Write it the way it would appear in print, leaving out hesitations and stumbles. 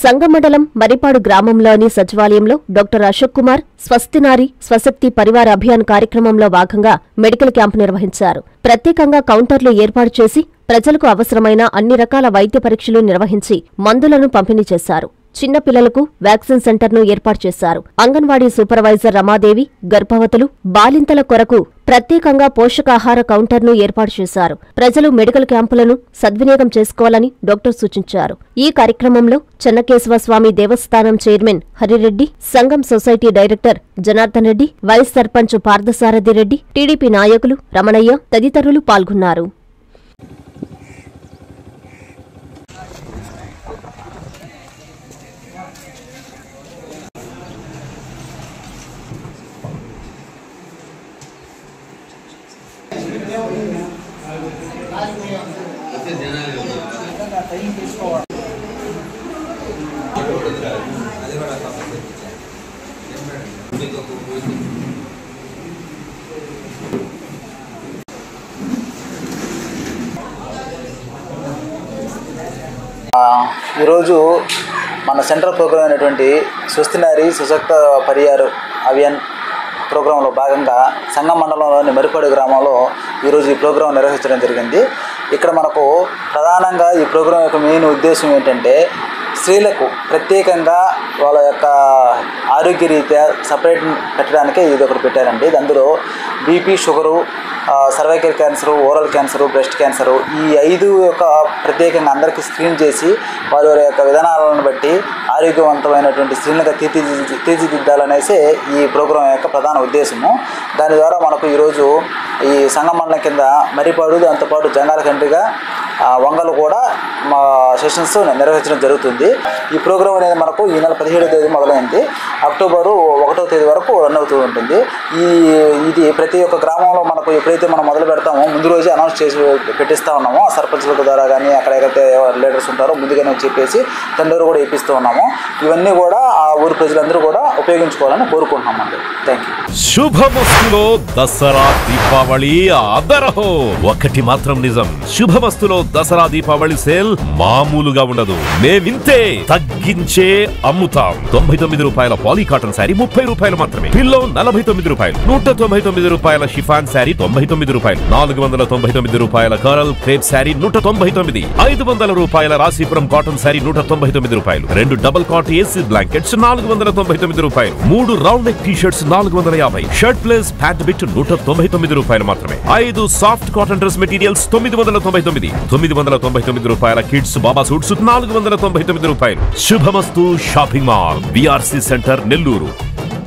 సంగం మండలం మరిపాడు గ్రామంలోని సచివాలయంలో డాక్టర్ అశోక్ కుమార్ స్వస్తినారి స్వశక్తి పరివార అభియాన్ కార్యక్రమంలో భాగంగా మెడికల్ క్యాంపు నిర్వహించారు. ప్రత్యేకంగా కౌంటర్లు ఏర్పాటు చేసి ప్రజలకు అవసరమైన అన్ని రకాల వైద్య పరీక్షలు నిర్వహించి మందులను పంపిణీ చేశారు. చిన్న పిల్లలకు వ్యాక్సిన్ సెంటర్ను ఏర్పాటు చేశారు. అంగన్వాడీ సూపర్వైజర్ రమాదేవి గర్భవతులు, బాలింతల కొరకు ప్రత్యేకంగా పోషకాహార కౌంటర్ను ఏర్పాటు చేశారు. ప్రజలు మెడికల్ క్యాంపులను సద్వినియోగం చేసుకోవాలని డాక్టర్ సూచించారు. ఈ కార్యక్రమంలో చెన్నకేశవ స్వామి దేవస్థానం చైర్మన్ హరిరెడ్డి, సంఘం society director Janardhan Reddy, vice sarpanch Parthasarathi Reddy, TDP నాయకులు రమణయ్య తదితరులు పాల్గొన్నారు. ఈరోజు మన సెంట్రల్ ప్రోగ్రాం అయినటువంటి స్వస్తినారి సశక్త పరివార అభియాన్ ప్రోగ్రాంలో భాగంగా సంగం మండలంలోని మరిపాడు గ్రామంలో ఈరోజు ఈ ప్రోగ్రాం నిర్వహించడం జరిగింది. ఇక్కడ మనకు ప్రధానంగా ఈ ప్రోగ్రాం యొక్క మెయిన్ ఉద్దేశం ఏంటంటే స్త్రీలకు ప్రత్యేకంగా వాళ్ళ యొక్క ఆరోగ్య రీత్యా సపరేట్ పెట్టడానికే ఇది ఒకటి పెట్టారండి. అందులో BP, sugar, cervical cancer, oral cancer, breast cancer ఈ 5 యొక్క ప్రత్యేకంగా అందరికీ స్క్రీన్ చేసి వాళ్ళ యొక్క విధానాలను బట్టి ఆరోగ్యవంతమైనటువంటి స్త్రీలుగా తీర్చిదిద్దాలనేసి ఈ ప్రోగ్రాం యొక్క ప్రధాన ఉద్దేశము. దాని ద్వారా మనకు ఈరోజు ఈ సంగం మండలం కింద మరిపాడు, దాంతోపాటు జంగాల కంట్రిగా వంగలు కూడా మా సెషన్స్ నిర్వహించడం జరుగుతుంది. ఈ ప్రోగ్రాం అనేది మనకు ఈ నెల 17వ తేదీ మొదలైంది. అక్టోబరు 1వ తేదీ వరకు రన్ అవుతూ ఉంటుంది. ఇది ప్రతి ఒక్క గ్రామంలో మనకు ఎప్పుడైతే మనం మొదలు పెడతామో ముందు రోజే అనౌన్స్ చేసి పెట్టిస్తూ ఉన్నామో, ఆ సర్పంచుల ద్వారా కానీ అక్కడ ఎక్కడైతే లీడర్స్ ఉంటారో ముందుగానే చెప్పేసి టెండర్ కూడా ఇప్పిస్తూ ఉన్నాము. ఇవన్నీ కూడా ఆ ఊరు ప్రజలందరూ కూడా ఉపయోగించుకోవాలని కోరుకుంటున్నామండి. Thank you. శుభమస్తులో దసరా దీపావళి అదరహో. ఒకటి మాత్రం నిజం, శుభమస్తులో దసరా దీపావళి సేల్ మామూలుగా ఉండదు. మేమింతే తగ్గించే అమ్ముతాం. 99 రూపాయల పాలీ కాటన్ శారీ 30 రూపాయలు మాత్రమే. పిల్లో 49 రూపాయలు, 199 రూపాయల షిఫాన్ శారీ 99 రూపాయలు, 499 రూపాయల కరల్ క్రేప్ శారీ 199, 500 రూపాయల రాశీపురం కాటన్ శారీ 199 రూపాయలు, 2 డబుల్ కాట్ ఏసీ బ్లాంకెట్స్ 499 రూపాయలు, 3 round neck T shirts 450, shirt place pant bit 199 రూపాయలు మాత్రమే, 5 సాఫ్ట్ కాటన్ డ్రెస్ మెటీరియల్స్ 999, 999 రూపాయల కిడ్స్ బాబా సూట్స్ 499 రూపాయలు. శుభమస్తు shopping mall, BRC centre, Nellore.